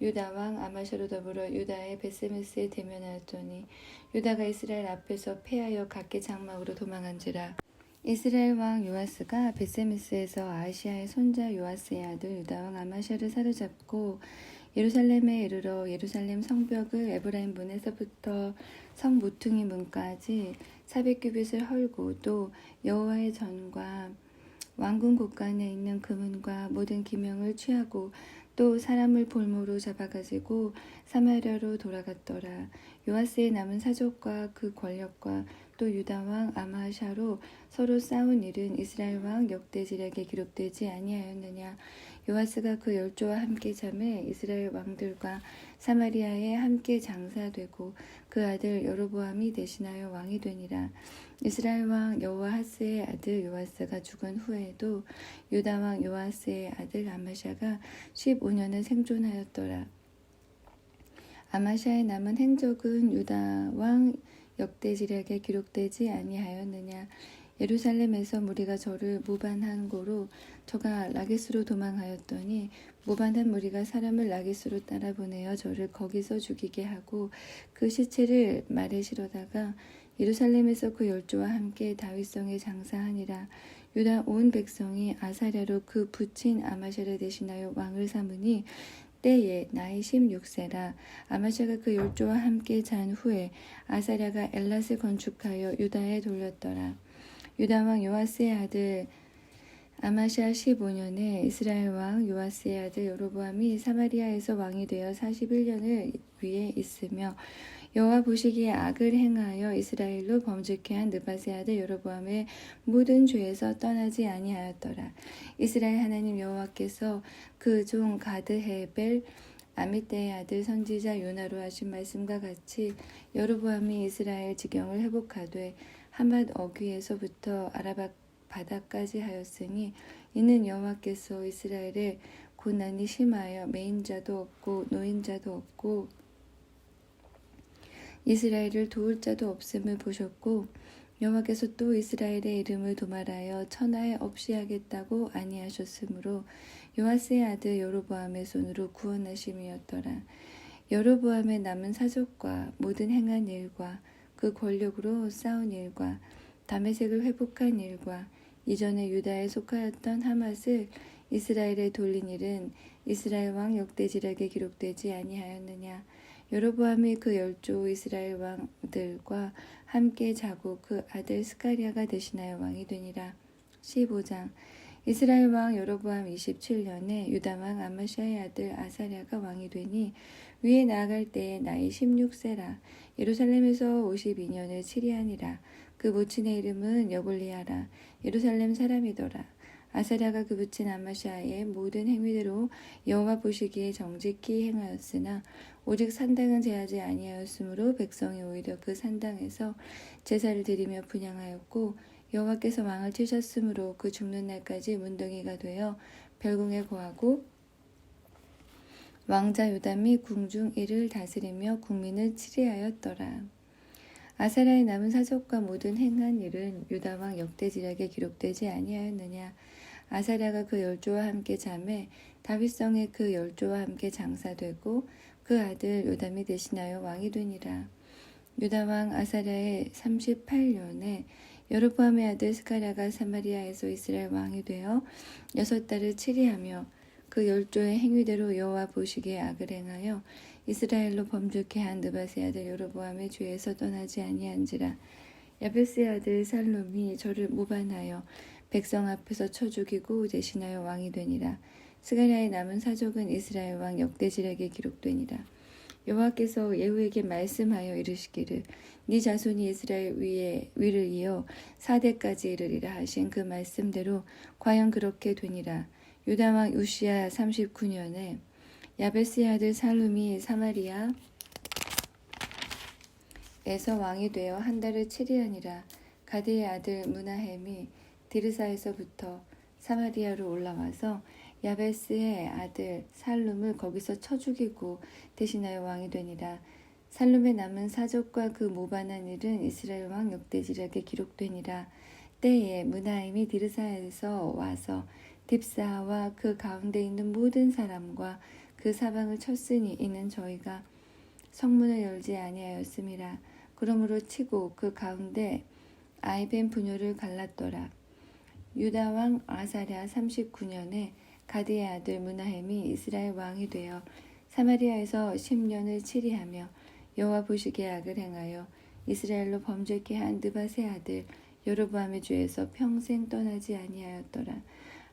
유다 왕 아마샤로 더불어 유다의 베세메스에 대면하였더니 유다가 이스라엘 앞에서 패하여 각기 장막으로 도망한지라. 이스라엘 왕 요아스가 베세메스에서 아시아의 손자 요아스의 아들 유다 왕 아마샤를 사로잡고 예루살렘에 이르러 예루살렘 성벽을 에브라임 문에서부터 성 모퉁이 문까지 400규빗을 헐고 또 여호와의 전과 왕궁 곳간에 있는 금은과 모든 기명을 취하고 또 사람을 볼모로 잡아가지고 사마리아로 돌아갔더라. 요아스의 남은 사족과 그 권력과 또 유다 왕 아마샤로 서로 싸운 일은 이스라엘 왕 역대지략에 기록되지 아니하였느냐. 요아스가 그 열조와 함께 잠에 이스라엘 왕들과 사마리아에 함께 장사되고 그 아들 여로보암이 대신하여 왕이 되니라. 이스라엘 왕 여호아스의 아들 요아스가 죽은 후에도 유다 왕 요아스의 아들 아마샤가 15년을 생존하였더라. 아마샤의 남은 행적은 유다 왕 역대지략에 기록되지 아니하였느냐. 예루살렘에서 무리가 저를 모반한 고로 저가 라게스로 도망하였더니 모반한 무리가 사람을 라게스로 따라 보내어 저를 거기서 죽이게 하고 그 시체를 말에 실어다가 예루살렘에서 그 열조와 함께 다윗성에 장사하니라. 유다 온 백성이 아사랴로 그 부친 아마샤를 대신하여 왕을 삼으니 때에 나이 16세라. 아마샤가 그 열조와 함께 잔 후에 아사랴가 엘랏을 건축하여 유다에 돌렸더라. 유다 왕 요아스의 아들 아마샤 15년에 이스라엘 왕 요아스의 아들 여로보암이 사마리아에서 왕이 되어 41년을 위에 있으며 여호와 보시기에 악을 행하여 이스라엘로 범죄케 한 느밧의 아들 여로보암의 모든 죄에서 떠나지 아니하였더라. 이스라엘 하나님 여호와께서 그 종 가드 헤벨 아미떼의 아들 선지자 요나로 하신 말씀과 같이 여로보암이 이스라엘 지경을 회복하되 하맛 어귀에서부터 아라바 바다까지 하였으니 이는 여호와께서 이스라엘의 고난이 심하여 매인자도 없고 노인자도 없고 이스라엘을 도울 자도 없음을 보셨고 여호와께서 또 이스라엘의 이름을 도말하여 천하에 없이 하겠다고 아니하셨으므로 요아스의 아들 여로보암의 손으로 구원하심이었더라. 여로보암의 남은 사족과 모든 행한 일과 그 권력으로 싸운 일과 다메섹을 회복한 일과 이전에 유다에 속하였던 하맛을 이스라엘에 돌린 일은 이스라엘 왕 역대지략에 기록되지 아니하였느냐. 여로보암이 그 열조 이스라엘 왕들과 함께 자고 그 아들 스가랴가 대신하여 왕이 되니라. 15장. 이스라엘 왕 여로보암 27년에 유다 왕 아마시아의 아들 아사랴가 왕이 되니 위에 나아갈 때에 나이 16세라. 예루살렘에서 52년을 치리하니라. 그 모친의 이름은 여볼리아라. 예루살렘 사람이더라. 아사랴가 그 부친 아마시아의 모든 행위대로 여호와 보시기에 정직히 행하였으나 오직 산당은 제하지 아니하였으므로 백성이 오히려 그 산당에서 제사를 드리며 분향하였고 여호와께서 왕을 치셨으므로 그 죽는 날까지 문둥이가 되어 별궁에 거하고 왕자 요담이 궁중 일을 다스리며 국민을 치리하였더라. 아사랴의 남은 사적과 모든 행한 일은 유다 왕 역대지략에 기록되지 아니하였느냐. 아사랴가 그 열조와 함께 잠에 다윗성에 그 열조와 함께 장사되고 그 아들 요담이 대신하여 왕이 되니라. 유다 왕 아사랴의 38년에 여로보암의 아들 스가랴가 사마리아에서 이스라엘 왕이 되어 6달을 치리하며 그 열조의 행위대로 여호와 보시기에 악을 행하여 이스라엘로 범죄케 한 느밧의 아들 여로보암의 죄에서 떠나지 아니한지라. 야베스의 아들 살룸이 저를 모반하여 백성 앞에서 쳐 죽이고 대신하여 왕이 되니라. 스가랴의 남은 사족은 이스라엘 왕 역대지략에 기록되니라. 여호와께서 예후에게 말씀하여 이르시기를 네 자손이 이스라엘 위를 이어 4대까지 이르리라 하신 그 말씀대로 과연 그렇게 되니라. 유다 왕 우시야 39년에 야베스의 아들 살룸이 사마리아에서 왕이 되어 한 달을 치리하니라. 가드의 아들 무나헴이 디르사에서부터 사마리아로 올라와서 야베스의 아들 살룸을 거기서 쳐 죽이고 대신하여 왕이 되니라. 살룸의 남은 사적과 그 모반한 일은 이스라엘 왕 역대지략에 기록되니라. 때에 무나임이 디르사에서 와서 딥사와 그 가운데 있는 모든 사람과 그 사방을 쳤으니 이는 저희가 성문을 열지 아니하였음이라. 그러므로 치고 그 가운데 아이벤 분뇨를 갈랐더라. 유다 왕 아사랴 39년에 가드의 아들 무나헴이 이스라엘 왕이 되어 사마리아에서 10년을 치리하며 여호와 보시기에 악을 행하여 이스라엘로 범죄케 한 느밧의 아들 여로보암의 죄에서 평생 떠나지 아니하였더라.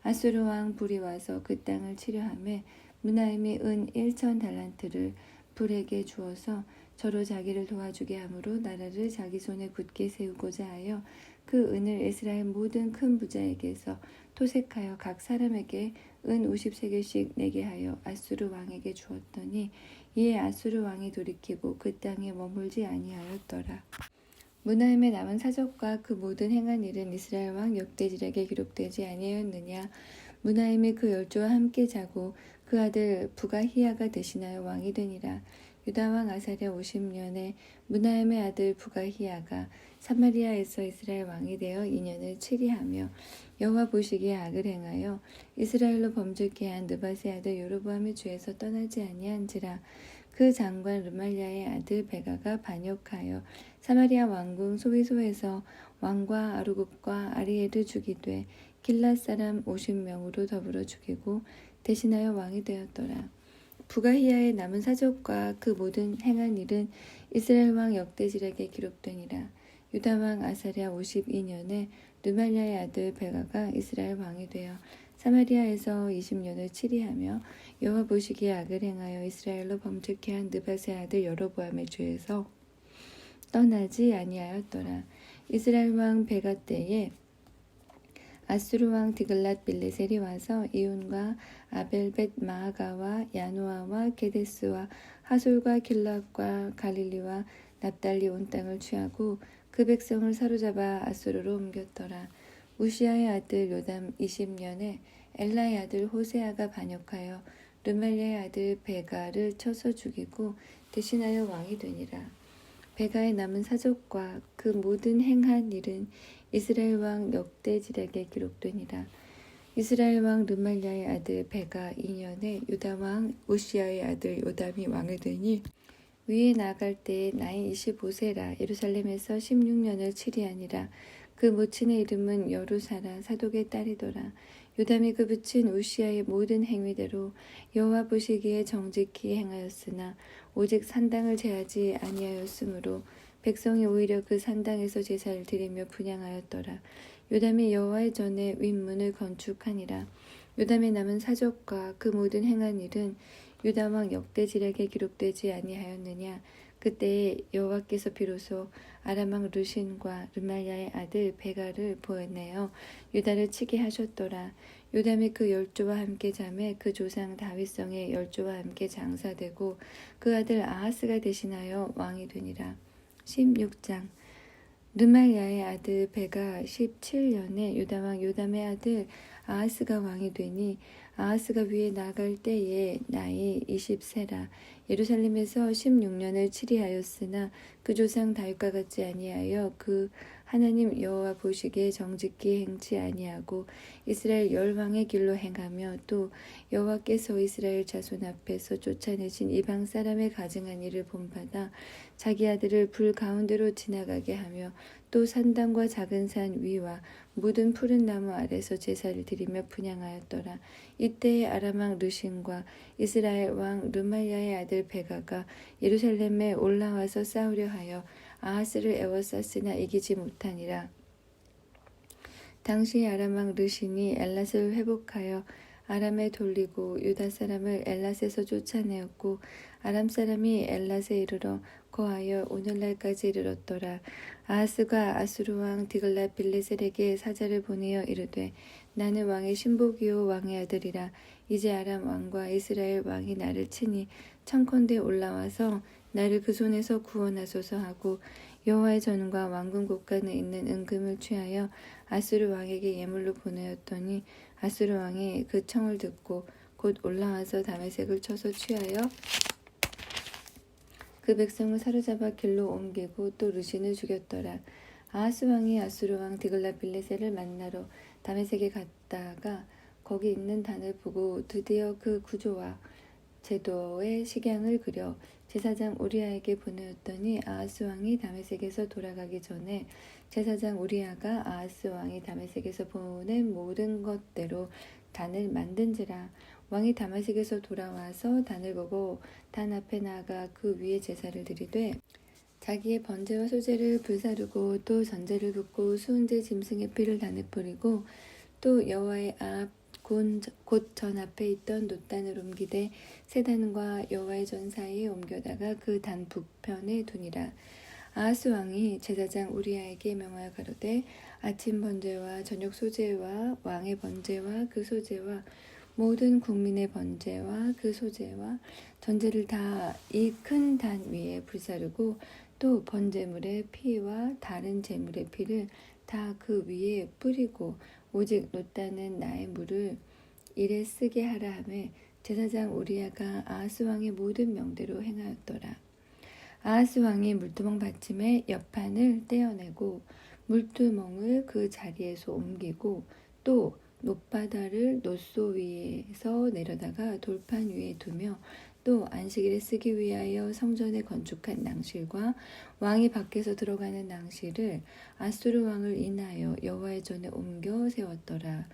아수르 왕 불이 와서 그 땅을 치려하매 무나임이 은 1,000달란트를 불에게 주어서 저로 자기를 도와주게 하므로 나라를 자기 손에 굳게 세우고자 하여 그 은을 이스라엘 모든 큰 부자에게서 토색하여 각 사람에게 은 50세겔씩 내게 하여 아수르 왕에게 주었더니 이에 아수르 왕이 돌이키고 그 땅에 머물지 아니하였더라. 무나임의 남은 사적과 그 모든 행한 일은 이스라엘 왕 역대지략에 기록되지 아니하였느냐. 무나임이 그 열조와 함께 자고 그 아들 부가히야가 대신하여 왕이 되니라. 유다 왕 아사랴 50년에 무나임의 아들 부가히야가 사마리아에서 이스라엘 왕이 되어 2년을 치리하며 여호와 보시기에 악을 행하여 이스라엘로 범죄케 한 느밧의 아들 여로보암의 죄에서 떠나지 아니한지라. 그 장관 르말랴의 아들 베가가 반역하여 사마리아 왕궁 소위소에서 왕과 아루굽과 아리엘을 죽이되 길랏 사람 50명으로 더불어 죽이고 대신하여 왕이 되었더라. 부가히야의 남은 사적과 그 모든 행한 일은 이스라엘 왕 역대지략에 기록되니라. 유다 왕 아사랴 52년에 르말랴의 아들 베가가 이스라엘 왕이 되어 사마리아에서 20년을 치리하며 여호와 보시기에 악을 행하여 이스라엘로 범죄케 한 느밧의 아들 여로보암의 죄에서 떠나지 아니하였더라. 이스라엘 왕 베가 때에 아수르 왕 디글랏 빌레셀이 와서 이온과 아벨벳 마아가와 야노아와 게데스와 하솔과 길랏과 갈릴리와 납달리 온 땅을 취하고 그 백성을 사로잡아 아수르로 옮겼더라. 우시아의 아들 요담 20년에 엘라의 아들 호세아가 반역하여 르말랴의 아들 베가를 쳐서 죽이고 대신하여 왕이 되니라. 베가의 남은 사적과 그 모든 행한 일은 이스라엘 왕 역대지략에 기록되니라. 이스라엘 왕 르말랴의 아들 베가 2년에 유다 왕 우시아의 아들 요담이 왕이 되니 위에 나아갈 때에 나이 25세라. 예루살렘에서 16년을 치리하니라. 그 모친의 이름은 여루사라 사독의 딸이더라. 요담이 그 부친 우시아의 모든 행위대로 여호와 보시기에 정직히 행하였으나 오직 산당을 제하지 아니하였으므로 백성이 오히려 그 산당에서 제사를 드리며 분향하였더라. 요담이 여호와의 전에 윗문을 건축하니라. 요담의 남은 사적과 그 모든 행한 일은 유다 왕 역대지략에 기록되지 아니하였느냐. 그때에 여호와께서 비로소 아람 왕 르신과 르말야의 아들 베가를 보내어 유다를 치게 하셨더라. 요담이 그 열조와 함께 잠에 그 조상 다윗성의 열조와 함께 장사되고 그 아들 아하스가 대신하여 왕이 되니라. 16장. 르말야의 아들 베가 17년에 유다 왕 요담의 아들 아하스가 왕이 되니 아하스가 위에 나갈 때에 나이 20세라. 예루살렘에서 16년을 치리하였으나 그 조상 다윗과 같지 아니하여 그 하나님 여호와 보시기에 정직히 행치 아니하고 이스라엘 열왕의 길로 행하며 또 여호와께서 이스라엘 자손 앞에서 쫓아내신 이방 사람의 가증한 일을 본받아 자기 아들을 불 가운데로 지나가게 하며 또 산당과 작은 산 위와 모든 푸른 나무 아래서 제사를 드리며 분향하였더라. 이때에 아람 왕 르신과 이스라엘 왕 르말야의 아들 베가가 예루살렘에 올라와서 싸우려 하여 아하스를 에워쌌으나 이기지 못하니라. 당시 아람 왕 르신이 엘랏을 회복하여 아람에 돌리고 유다 사람을 엘랏에서 쫓아내었고 아람 사람이 엘랏에 이르러 거하여 오늘날까지 이르렀더라. 아하스가 아수르 왕 디글랏 빌레셀에게 사자를 보내어 이르되 나는 왕의 신복이요 왕의 아들이라. 이제 아람 왕과 이스라엘 왕이 나를 치니 청컨대 올라와서 나를 그 손에서 구원하소서 하고 여호와의 전과 왕궁 곳간에 있는 은금을 취하여 아수르 왕에게 예물로 보내었더니 아수르 왕이 그 청을 듣고 곧 올라와서 다메섹을 쳐서 취하여 그 백성을 사로잡아 길로 옮기고 또 르신을 죽였더라. 아하스 왕이 아수르 왕 디글랏 빌레셀을 만나러 다메섹에 갔다가 거기 있는 단을 보고 드디어 그 구조와 제도의 식양을 그려 제사장 우리아에게 보내었더니 아하스 왕이 다메섹에서 돌아가기 전에 제사장 우리아가 아하스 왕이 다메섹에서 보낸 모든 것대로 단을 만든지라. 왕이 다메섹에서 돌아와서 단을 보고 단 앞에 나아가 그 위에 제사를 드리되 자기의 번제와 소제를 불사르고 또 전제를 붓고 수은제 짐승의 피를 단에 뿌리고 또 여호와의 앞 곧 전 앞에 있던 놋단을 옮기되 새 단과 여호와의 전 사이에 옮겨다가 그 단 북편에 두니라. 아하스 왕이 제사장 우리아에게 명하여 가로되 아침 번제와 저녁 소제와 왕의 번제와 그 소제와 모든 국민의 번제와 그 소제와 전제를 다 이 큰 단 위에 불사르고 또 번제물의 피와 다른 제물의 피를 다 그 위에 뿌리고 오직 놋단은 나의 물을 일에 쓰게 하라 하매 제사장 우리아가 아하스 왕의 모든 명대로 행하였더라. 아하스 왕이 물두멍 받침의 옆판을 떼어내고 물두멍을 그 자리에서 옮기고 또 놋바다를 놋소 위에서 내려다가 돌판 위에 두며 또 안식일에 쓰기 위하여 성전에 건축한 낭실과 왕이 밖에서 들어가는 낭실을 아수르 왕을 인하여 여호와의 전에 옮겨 세웠더라.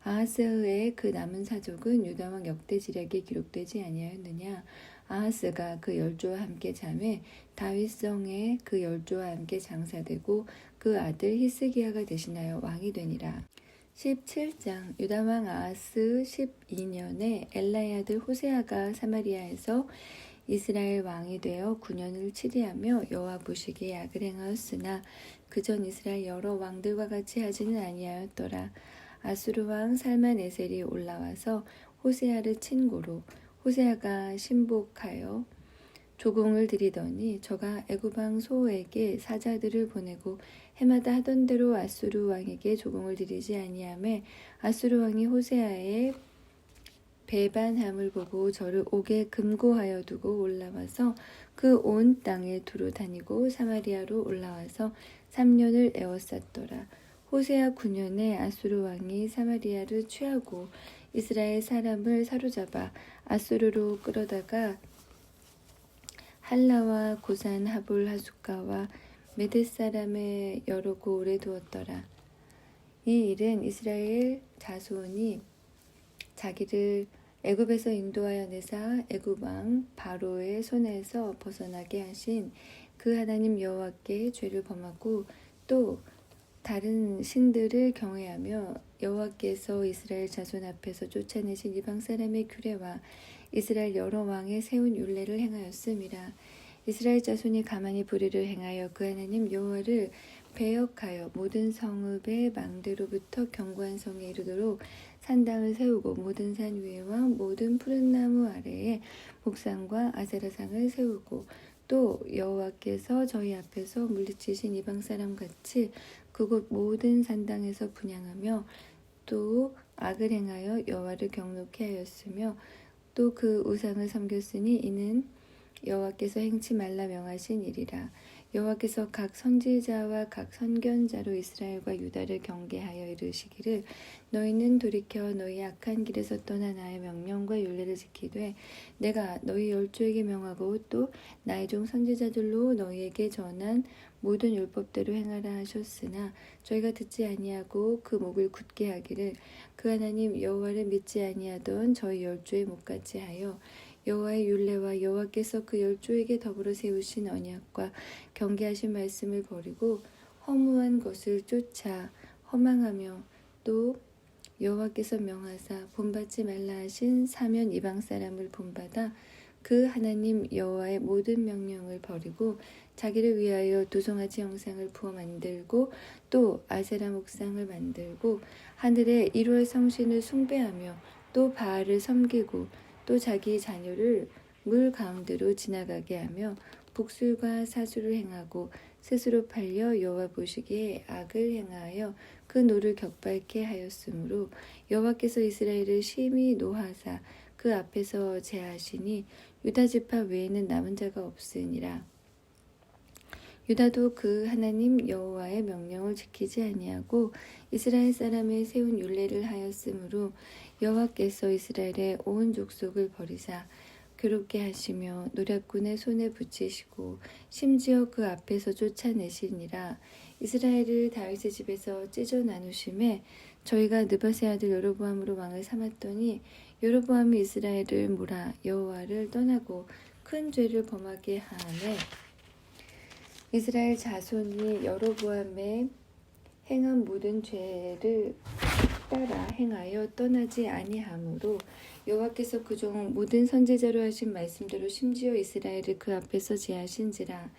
아하스의 그 남은 사족은 유다 왕 역대지략에 기록되지 아니하였느냐. 아하스가 그 열조와 함께 잠에 다윗성에 그 열조와 함께 장사되고 그 아들 히스기야가 대신하여 왕이 되니라. 17장. 유다 왕 아하스 12년에 엘라의 아들 호세아가 사마리아에서 이스라엘 왕이 되어 9년을 치리하며 여호와 보시기에 악을 행하였으나 그전 이스라엘 여러 왕들과 같이 하지는 아니하였더라. 아수르 왕 살만에셀이 올라와서 호세아를 친 고로 호세아가 신복하여 조공을 드리더니 저가 애굽 왕 소호에게 사자들을 보내고 해마다 하던 대로 아수르 왕에게 조공을 드리지 아니하매 아수르 왕이 호세아의 배반함을 보고 저를 옥에 금고하여 두고 올라와서 그 온 땅에 두루 다니고 사마리아로 올라와서 3년을 에워쌌더라. 호세아 9년에 아수르 왕이 사마리아를 취하고 이스라엘 사람을 사로잡아 아수르로 끌어다가 할라와 고산 하볼 하숫가와 메뎃 사람의 여러 고을에 두었더라. 이 일은 이스라엘 자손이 자기를 애굽에서 인도하여 내사 애굽 왕 바로의 손에서 벗어나게 하신 그 하나님 여호와께 죄를 범하고 또 다른 신들을 경외하며 여호와께서 이스라엘 자손 앞에서 쫓아내신 이방 사람의 규례와 이스라엘 여러 왕의 세운 율례를 행하였음이라. 이스라엘 자손이 가만히 불의를 행하여 그 하나님 여호와를 배역하여 모든 성읍의 망대로부터 견고한 성에 이르도록 산당을 세우고 모든 산 위에와 모든 푸른 나무 아래에 목상과 아세라상을 세우고 또 여호와께서 저희 앞에서 물리치신 이방 사람 같이 그곳 모든 산당에서 분향하며 또 악을 행하여 여호와를 경노케 하였으며 또 그 우상을 섬겼으니 이는 여호와께서 행치 말라 명하신 일이라. 여호와께서 각 선지자와 각 선견자로 이스라엘과 유다를 경계하여 이르시기를 너희는 돌이켜 너희 악한 길에서 떠나 나의 명령과 율례를 지키되 내가 너희 열조에게 명하고 또 나의 종 선지자들로 너희에게 전한 모든 율법대로 행하라 하셨으나 저희가 듣지 아니하고 그 목을 굳게 하기를 그 하나님 여호와를 믿지 아니하던 저희 열조의 목같이 하여 여호와의 율례와 여호와께서 그 열조에게 더불어 세우신 언약과 경계하신 말씀을 버리고 허무한 것을 쫓아 허망하며 또 여호와께서 명하사 본받지 말라 하신 사면 이방 사람을 본받아 그 하나님 여호와의 모든 명령을 버리고 자기를 위하여 두송아지 형상을 부어 만들고 또 아세라 목상을 만들고 하늘에 1월 성신을 숭배하며 또 바알을 섬기고 또 자기 자녀를 물 가운데로 지나가게 하며 복술과 사수를 행하고 스스로 팔려 여호와 보시기에 악을 행하여 그 노를 격발케 하였으므로 여호와께서 이스라엘을 심히 노하사 그 앞에서 제하시니 유다 지파 외에는 남은 자가 없으니라. 유다도 그 하나님 여호와의 명령을 지키지 아니하고 이스라엘 사람의 세운 율례를 하였으므로 여호와께서 이스라엘의 온 족속을 버리사 괴롭게 하시며 노략군의 손에 붙이시고 심지어 그 앞에서 쫓아내시니라. 이스라엘을 다윗의 집에서 찢어 나누심에 저희가 느밧의 아들 여로보암으로 왕을 삼았더니 여로보암이 이스라엘을 몰아 여호와를 떠나고 큰 죄를 범하게 하매 이스라엘 자손이 여로보암의 행한 모든 죄를 따라 행하여 떠나지 아니하므로 여호와께서 그 종 모든 선지자로 하신 말씀대로 심지어 이스라엘을 그 앞에서 제하신지라.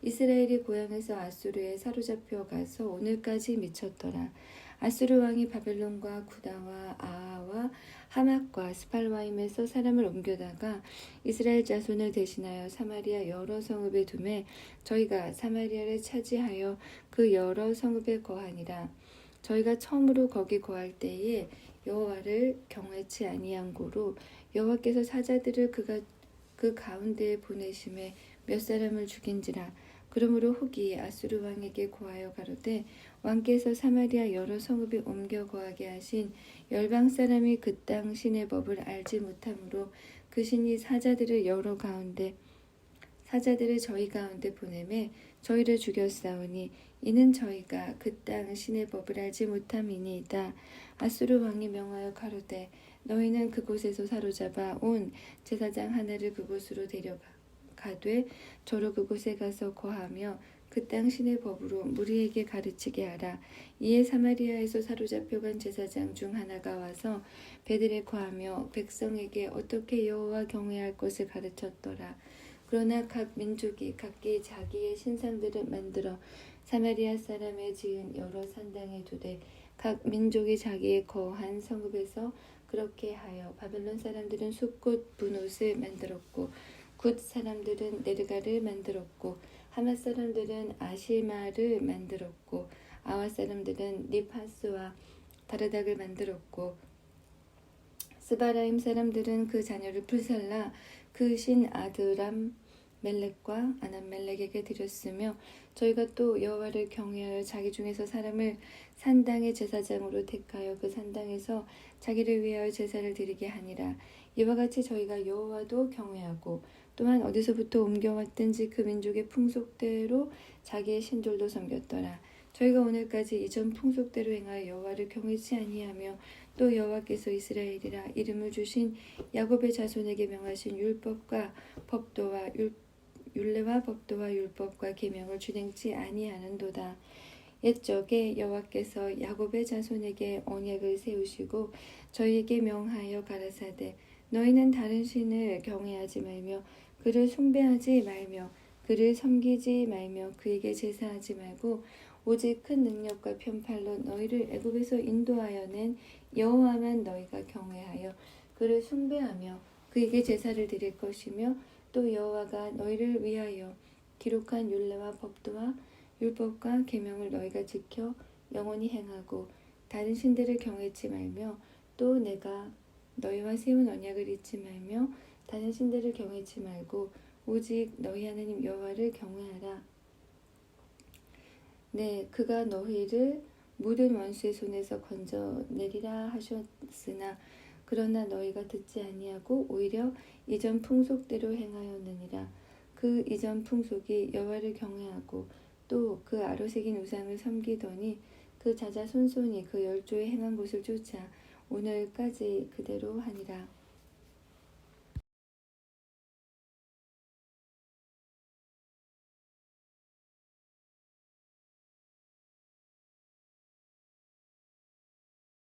이스라엘이 고향에서 아수르에 사로잡혀 가서 오늘까지 미쳤더라. 아수르 왕이 바벨론과 구다와 아하와 하맛과 스팔와임에서 사람을 옮겨다가 이스라엘 자손을 대신하여 사마리아 여러 성읍에 두매 저희가 사마리아를 차지하여 그 여러 성읍에 거하니라. 저희가 처음으로 거기 거할 때에 여호와를 경외치 아니한 고로 여호와께서 사자들을 그 가운데에 보내심에 몇 사람을 죽인지라. 그러므로 후기 아수르 왕에게 고하여 가로되 왕께서 사마리아 여러 성읍에 옮겨 거하게 하신 열방 사람이 그 땅 신의 법을 알지 못하므로 그 신이 사자들을 저희 가운데 보내매 저희를 죽였사오니 이는 저희가 그 땅 신의 법을 알지 못함이니이다. 아수르 왕이 명하여 가로되 너희는 그곳에서 사로잡아 온 제사장 하나를 그곳으로 데려가되 저로 그곳에 가서 거하며 그 땅 신의 법으로 무리에게 가르치게 하라. 이에 사마리아에서 사로잡혀간 제사장 중 하나가 와서 베들에 거하며 백성에게 어떻게 여호와 경외할 것을 가르쳤더라. 그러나 각 민족이 각기 자기의 신상들을 만들어 사마리아 사람의 지은 여러 산당에 두되 각 민족이 자기의 거한 성읍에서 그렇게 하여 바벨론 사람들은 숲꽃 분옷을 만들었고 굿 사람들은 네르가를 만들었고 하맛 사람들은 아시마를 만들었고 아와 사람들은 립하스와 다르닥을 만들었고 스바라임 사람들은 그 자녀를 불살라 그 신 아드람 멜렉과 아남멜렉에게 드렸으며 저희가 또 여호와를 경외하여 자기 중에서 사람을 산당의 제사장으로 택하여 그 산당에서 자기를 위하여 제사를 드리게 하니라. 이와 같이 저희가 여호와도 경외하고 또한 어디서부터 옮겨왔든지 그 민족의 풍속대로 자기의 신들도 섬겼더라. 저희가 오늘까지 이전 풍속대로 행하여 여호와를 경외치 아니하며 또 여호와께서 이스라엘이라 이름을 주신 야곱의 자손에게 명하신 율법과 법도와 율례와 법도와 율법과 계명을 준행치 아니하는도다. 옛적에 여호와께서 야곱의 자손에게 언약을 세우시고 저희에게 명하여 가라사대 너희는 다른 신을 경외하지 말며 그를 숭배하지 말며 그를 섬기지 말며 그에게 제사하지 말고 오직 큰 능력과 편팔로 너희를 애굽에서 인도하여 낸 여호와만 너희가 경외하여 그를 숭배하며 그에게 제사를 드릴 것이며 또 여호와가 너희를 위하여 기록한 율례와 법도와 율법과 계명을 너희가 지켜 영원히 행하고 다른 신들을 경외치 말며 또 내가 너희와 세운 언약을 잊지 말며 다른 신들을 경외치 말고 오직 너희 하나님 여호와를 경외하라. 네, 그가 너희를 모든 원수의 손에서 건져내리라 하셨으나 그러나 너희가 듣지 아니하고 오히려 이전 풍속대로 행하였느니라. 그 이전 풍속이 여호와를 경외하고 또 그 아로새긴 우상을 섬기더니 그 자자손손이 그 열조에 행한 것을 쫓아 오늘까지 그대로 하니라.